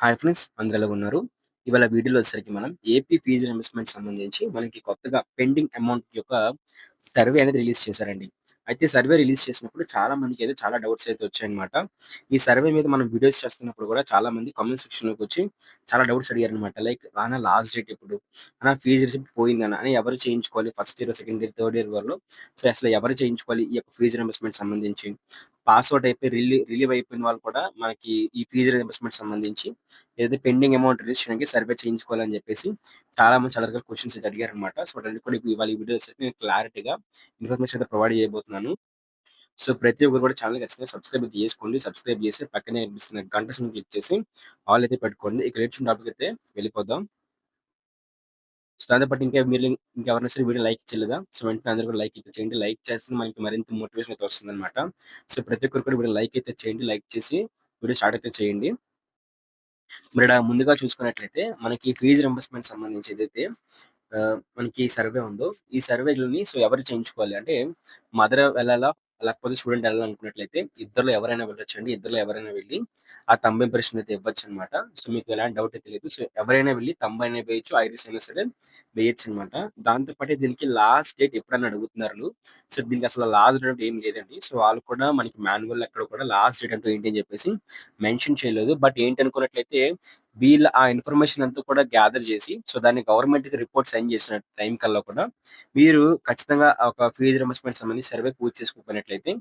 Hi friends, అందరూ ఎలాగున్నారు? ఇవాళ వీడియోలో వచ్చేసరికి మనం ఏపీ ఫీజు రీయింబర్స్‌మెంట్ సంబంధించి మనకి కొత్తగా పెండింగ్ అమౌంట్ యొక్క సర్వే అనేది రిలీజ్ చేశారండి. అయితే సర్వే రిలీజ్ చేసినప్పుడు చాలా మందికైతే చాలా డౌట్స్ అయితే వచ్చాయన్నమాట. ఈ సర్వే మీద మనం వీడియోస్ చేస్తున్నప్పుడు కూడా చాలా మంది కామెంట్ సెక్షన్‌లోకి వచ్చి చాలా డౌట్స్ అడిగారన్నమాట. లైక్ "అన్న లాస్ట్ డేట్ ఎప్పుడు? అన్న ఫీజు రిసిప్ట్ పోయిందన్న. అన్న ఎవరు చేయించుకోవాలి? First year, second year, third year వాళ్ళు సో అసలు ఎవరు చేయించుకోవాలి ఈ యొక్క ఫీజు రీయింబర్స్‌మెంట్ సంబంధించి?" పాస్ ఔట్ అయిపోయి రిలీవ్ అయిపోయిన వాళ్ళు కూడా మనకి ఈ ఫీజు రీయింబర్స్‌మెంట్ సంబంధించి ఏదైతే పెండింగ్ అమౌంట్ రిలీజ్ చేయడానికి సర్వే చేయించుకోవాలని చెప్పేసి చాలా మంది చాలా రకాల క్వెషన్స్ అయితే అడిగారనమాట. సో, వాటన్నిటి కూడా ఇవాళ ఈ వీడియోస్ అయితే నేను క్లారిటీగా ఇన్ఫర్మేషన్ అయితే ప్రొవైడ్ చేయబోతున్నాను. సో, ప్రతి ఒక్కరు కూడా ఛానెల్ ఖచ్చితంగా సబ్స్క్రైబ్ అయితే చేసుకోండి. సబ్స్క్రైబ్ చేసి పక్కనే కనిపిస్తున్న గంట సింబల్ క్లిక్ చేసి ఆల్ అయితే పెట్టుకోండి. ఇక లేట్ టాపిక్ అయితే వెళ్ళిపోదాం. సో, దాంతో పాటు ఇంకెవరైనా సరే వీడియో లైక్ చేయలేదా? సో, వెంటనే అందరూ కూడా లైక్ అయితే చేయండి. లైక్ చేస్తే మనకి మరింత మోటివేషన్ అయితే వస్తుందన్నమాట. సో, ప్రతి ఒక్కరు కూడా వీడియో లైక్ అయితే చేయండి. లైక్ చేసి వీడియో స్టార్ట్ అయితే చేయండి. మరిడ ముందుగా చూసుకున్నట్లయితే మనకి ఫీజ్ రింబర్స్‌మెంట్ సంబంధించి ఏదైతే మనకి సర్వే ఉందో, ఈ సర్వేలని సో ఎవరు చేయించుకోవాలి అంటే మదర్ వెళ్ళాలా? లేకపోతే స్టూడెంట్ వెళ్ళాలనుకున్నట్లయితే ఇద్దరిలో ఎవరైనా వెళ్ళొచ్చండి. ఇద్దరిలో ఎవరైనా వెళ్లి ఆ థంబ్ ఇంప్రెషన్ అయితే ఇవ్వొచ్చనమాట. సో మీకు ఎలాంటి డౌట్ అయితే లేదు. సో ఎవరైనా వెళ్లి థంబ్ అయినా వేయొచ్చు, ఐరిస్ అయినా సరే వేయొచ్చనమాట. దాంతో పాటే దీనికి లాస్ట్ డేట్ ఎప్పుడని అడుగుతున్నారు. సో దీనికి అసలు లాస్ట్ డేట్ ఏం లేదండి. సో వాళ్ళు కూడా మనకి మాన్యువల్ ఎక్కడ కూడా లాస్ట్ డేట్ అంటూ ఏంటి అని చెప్పేసి మెన్షన్ చేయలేదు. బట్ ఏంటనుకున్నట్లయితే వీళ్ళు ఆ ఇన్ఫర్మేషన్ అంతా కూడా గ్యాదర్ చేసి సో దాన్ని గవర్నమెంట్‌కి రిపోర్ట్ సెండ్ చేసిన టైం కల్లా కూడా మీరు ఖచ్చితంగా ఒక ఫీజ్ రింబర్స్‌మెంట్ సంబంధించి సర్వే పూర్తి చేసుకోకపోయినట్లయితే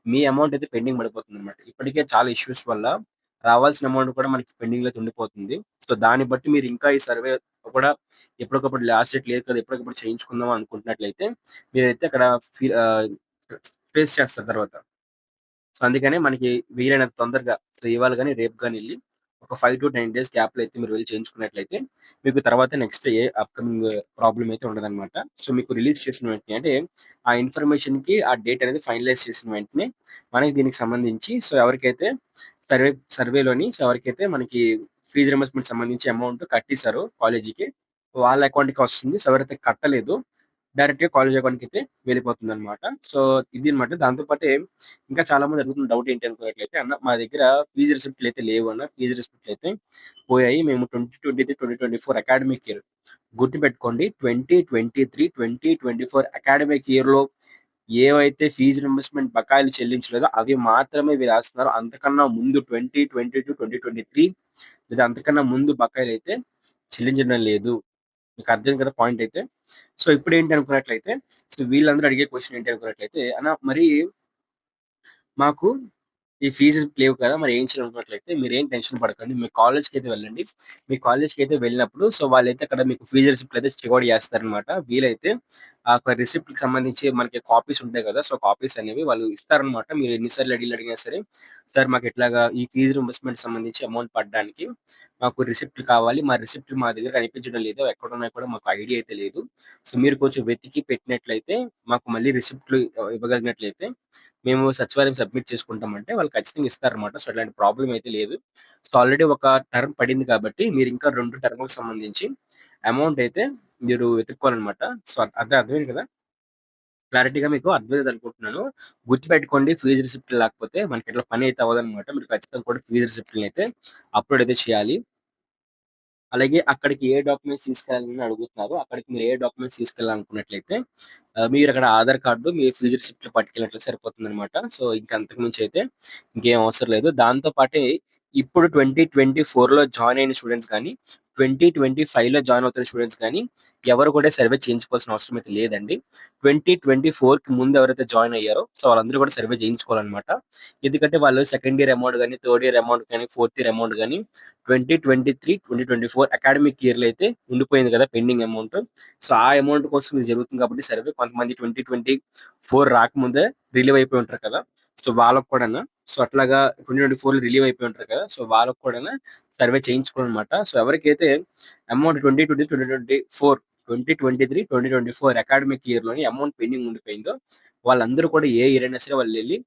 మీ అమౌంట్ అయితే పెండింగ్ పడిపోతుందన్నమాట. ఇప్పటికే చాలా ఇష్యూస్ వల్ల రావాల్సిన అమౌంట్ కూడా మనకి పెండింగ్‌లో ఉండిపోతుంది. సో దాన్ని బట్టి మీరు ఇంకా ఈ సర్వే కూడా ఎప్పటికప్పుడు లాస్ట్ డేట్ లేదు కదా! ఎప్పటికప్పుడు చేయించుకుందాం అనుకుంటున్నట్లయితే మీరైతే అక్కడ ఫీ ఆహ్, ఫేస్ చేస్తారు తర్వాత. సో, అందుకనే మనకి వీలైనంత తొందరగా సో, ఇవాళ గాని, రేపు గాని ఎళ్లి ఒక 5-9 డేస్ గ్యాప్‌లో అయితే మీరు వెళ్లి చేయించుకున్నట్లయితే, మీకు తర్వాత నెక్స్ట్ అప్‌కమింగ్ ప్రాబ్లమ్ అయితే ఉండదనమాట. సో, మీకు రిలీజ్ చేసిన వెంటనే అంటే, ఆ ఇన్ఫర్మేషన్‌కి ఆ డేట్ అనేది ఫైనలైజ్ చేసిన వెంటనే, మనకి దీనికి సంబంధించి సో, ఎవరికైతే సర్వే సర్వేలోని సో, ఎవరికైతే మనకి ఫీజ్ రింబర్స్‌మెంట్ సంబంధించి అమౌంట్ కట్టేసారో కాలేజీకి, వాళ్ళ అకౌంట్‌కి వస్తుంది. సో, ఎవరైతే కట్టలేదో డైరెక్ట్‌గా కాలేజ్ అకౌంట్‌కైతే వెళ్ళిపోతుందనమాట. సో, ఇది అన్నమాట. దాంతో పాటే ఇంకా చాలా మంది అడుగుతున్న డౌట్ ఏంటి అనుకున్నట్లయితే, "అన్న మా దగ్గర ఫీజ్ రిసిప్ట్‌లయితే లేవు అన్న. ఫీజ్ రిసిప్ట్‌లయితే పోయాయి. మేము 2023, 2024 అకాడమిక్ ఇయర్ గుర్తుపెట్టుకోండి 2023, 2024 అకాడమిక్ ఇయర్‌లో ఏవైతే ఫీజ్ రింబర్స్‌మెంట్ బకాయిలు చెల్లించలేదో అవి మాత్రమే వీరు రాస్తున్నారు. అంతకన్నా ముందు 2022, 2023 లేదా అంతకన్నా ముందు బకాయిలైతే చెల్లించడం లేదు." మీకు అర్థం కదా పాయింట్ అయితే. సో, ఇప్పుడేంటి అనుకున్నట్లయితే, సో, వీళ్ళందరూ అడిగే క్వెషన్ ఏంటి అనుకున్నట్లయితే, "అన్న మరి మాకు ఈ ఫీజులు లేవు కదా! మరి ఏం చేయాలనుకున్నట్లయితే మీరేం టెన్షన్ పడకండి. మీ కాలేజ్‌కైతే వెళ్ళండి. మీ కాలేజ్‌కైతే వెళ్ళినప్పుడు సో, వాళ్ళైతే అక్కడ మీకు ఫీజు రిసిప్ట్‌లయితే చెక్ చేస్తారనమాట. వీలైతే ఆ యొక్క రిసిప్ట్‌కి సంబంధించి మనకి కాపీస్ ఉంటాయి కదా! సో, కాపీస్ అనేవి వాళ్ళు ఇస్తారనమాట. మీరు ఎన్ని సార్లు అడిగినా సరే, సార్ మాకు ఇట్లాగా ఈ ఫీజు రింబర్స్‌మెంట్ సంబంధించి అమౌంట్ పడడానికి మాకు రిసిప్ట్‌లు కావాలి. మా రిసిప్ట్‌లు మా దగ్గర కనిపించడం లేదు. అవి ఎక్కడున్నాయో కూడా మాకు ఐడియా అయితే లేదు. సో, మీరు కొంచెం వెతికి పెట్టినట్లయితే మాకు మళ్ళీ రిసిప్ట్‌లు ఇవ్వగలిగినట్లయితే మేము సచివాలయం సబ్మిట్ చేసుకుంటామంటే వాళ్ళు ఖచ్చితంగా ఇస్తారనమాట. సో, అట్లాంటి ప్రాబ్లమ్ అయితే లేదు. సో, ఆల్రెడీ ఒక టర్మ్ పడింది కాబట్టి మీరు ఇంకా 2 టర్మ్‌లకు సంబంధించి అమౌంట్ అయితే మీరు వెతుక్కోవాలనమాట. సో, అర్థమైంది కదా! క్లారిటీగా మీకు అర్థమైందనుకుంటున్నాను. గుర్తుపెట్టుకోండి ఫీజ్ రిసిప్ట్ లేకపోతే మనకి ఇట్లా పని అయితే అవ్వదనమాట. మీరు ఖచ్చితంగా కూడా ఫీజ్ రిసిప్ట్‌లనైతే అప్‌లోడ్ అయితే చేయాలి. అలాగే అక్కడికి ఏ డాక్యుమెంట్స్ తీసుకెళ్ళాలని అడుగుతున్నారు. అక్కడికి మీరు ఏ డాక్యుమెంట్స్ తీసుకెళ్ళాలనుకున్నట్లయితే మీరక్కడ ఆధార్ కార్డు, మీ ఫీజ్ రిసిప్ట్ పట్టుకెళ్ళినట్లయితే సరిపోతుందనమాట. సో, ఇంక అంతకు మించి అయితే ఇంకేం అవసరం లేదు. దాంతో పాటే ఇప్పుడు 2024లో జాయిన్ అయిన స్టూడెంట్స్ గాని, 2025లో జాయిన్ అవుతున్న స్టూడెంట్స్ గాని, ఎవరు కూడా సర్వే చేయించుకోవాల్సిన అవసరం అయితే లేదండి. 2024కి ముందు ఎవరైతే జాయిన్ అయ్యారో, సో, వాళ్ళందరూ కూడా సర్వే చేయించుకోవాలనమాట. ఎందుకంటే వాళ్ళు సెకండ్ ఇయర్ అమౌంట్ గాని, థర్డ్ ఇయర్ అమౌంట్ గాని, ఫోర్త్ ఇయర్ అమౌంట్ గాని 2023, 2024 అకాడమిక్ ఇయర్‌లో అయితే ఉండిపోయింది కదా! Pending amount. సో, ఆ అమౌంట్ కోసం ఇది జరుగుతుంది కాబట్టి సర్వే కొంతమంది 2024 రాకముందే రిలీవ్ అయిపోయి ఉంటారు కదా! సో, వాళ్ళకి కూడాను సో, అట్లాగా 2024లో రిలీవ్ అయిపోయి ఉంటారు కదా! సో, వాళ్ళకి కూడాను సర్వే చేయించుకోవాలనమాట. సో, ఎవరికైతే అమౌంట్ 2023, 2024 అకాడమిక్ ఇయర్‌లోని అమౌంట్ పెండింగ్ ఉండిపోయిందో వాళ్ళందరూ కూడా ఏ ఇయర్ అయినా సరే వాళ్ళెళ్లి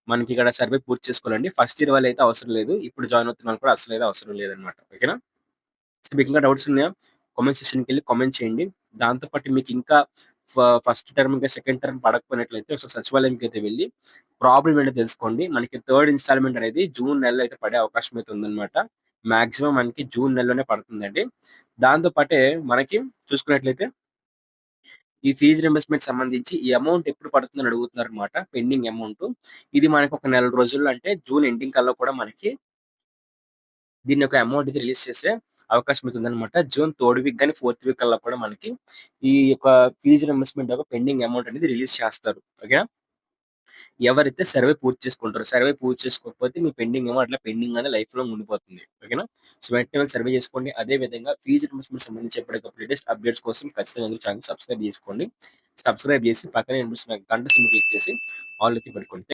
మనకిక్కడ సర్వే పూర్తి చేసుకోవాలండి. ఫస్ట్ ఇయర్ వాళ్ళైతే అవసరం లేదు. ఇప్పుడు జాయిన్ అవుతున్న వాళ్ళు కూడా అస్సలైతే అవసరం లేదనమాట. ఓకేనా? సో, మీకింకా డౌట్స్ ఉన్నాయా? కామెంట్ సెక్షన్‌కెళ్ళి కామెంట్ చేయండి. దాంతో పాటు మీకింకా ఫస్ట్ టర్మ్ ఇంకా సెకండ్ టర్మ్ పడకపోయినట్లయితే ఒకసారి సచివాలయంకైతే వెళ్లి ప్రాబ్లమ్ ఏంటో తెలుసుకోండి. మనకి థర్డ్ ఇన్‌స్టాల్‌మెంట్ అనేది జూన్ నెలలో అయితే పడే అవకాశం అయితే ఉందన్నమాట. మాక్సిమం మనకి జూన్ నెలలోనే పడుతుందండి. దాంతో పాటే మనకి చూసుకున్నట్లయితే ఈ ఫీజ్ రీయింబర్స్‌మెంట్ సంబంధించి ఈ అమౌంట్ ఎప్పుడు పడుతుందని అడుగుతున్నారనమాట. Pending amount. ఇది మనకు ఒక నెల రోజుల్లో అంటే జూన్ ఎండింగ్ కల్లా కూడా మనకి దీని యొక్క అమౌంట్ ఇది రిలీజ్ చేసే అవకాశం అయితే ఉందన్నమాట. జూన్ థర్డ్ వీక్ గాని, ఫోర్త్ వీక్ కల్లా కూడా మనకి ఈ యొక్క ఫీజ్ రీయింబర్స్‌మెంట్ యొక్క పెండింగ్ అమౌంట్ అనేది రిలీజ్ చేస్తారు. ఓకేనా? ఎవరైతే సర్వే పూర్తి చేసుకుంటారో, సర్వే పూర్తి చేసుకోకపోతే మీ పెండింగ్ ఏమో అట్లా పెండింగ్ అనే లైఫ్ లాంగ్ ఉండిపోతుంది. ఓకేనా? సో, వెంటనే వెళ్లి సర్వే చేసుకోండి. అదే విధంగా ఫీజ్ రీయింబర్స్‌మెంట్ సంబంధించి ఎప్పటికప్పుడు లేటెస్ట్ అప్డేట్స్ కోసం ఖచ్చితంగా అందరూ ఛానెల్ సబ్స్క్రైబ్ చేసుకోండి. సబ్స్క్రైబ్ చేసి పక్కనే కనిపిస్తున్న గంట సింబల్ క్లిక్ చేసి ఆల్ అయితే పెట్టుకోండి.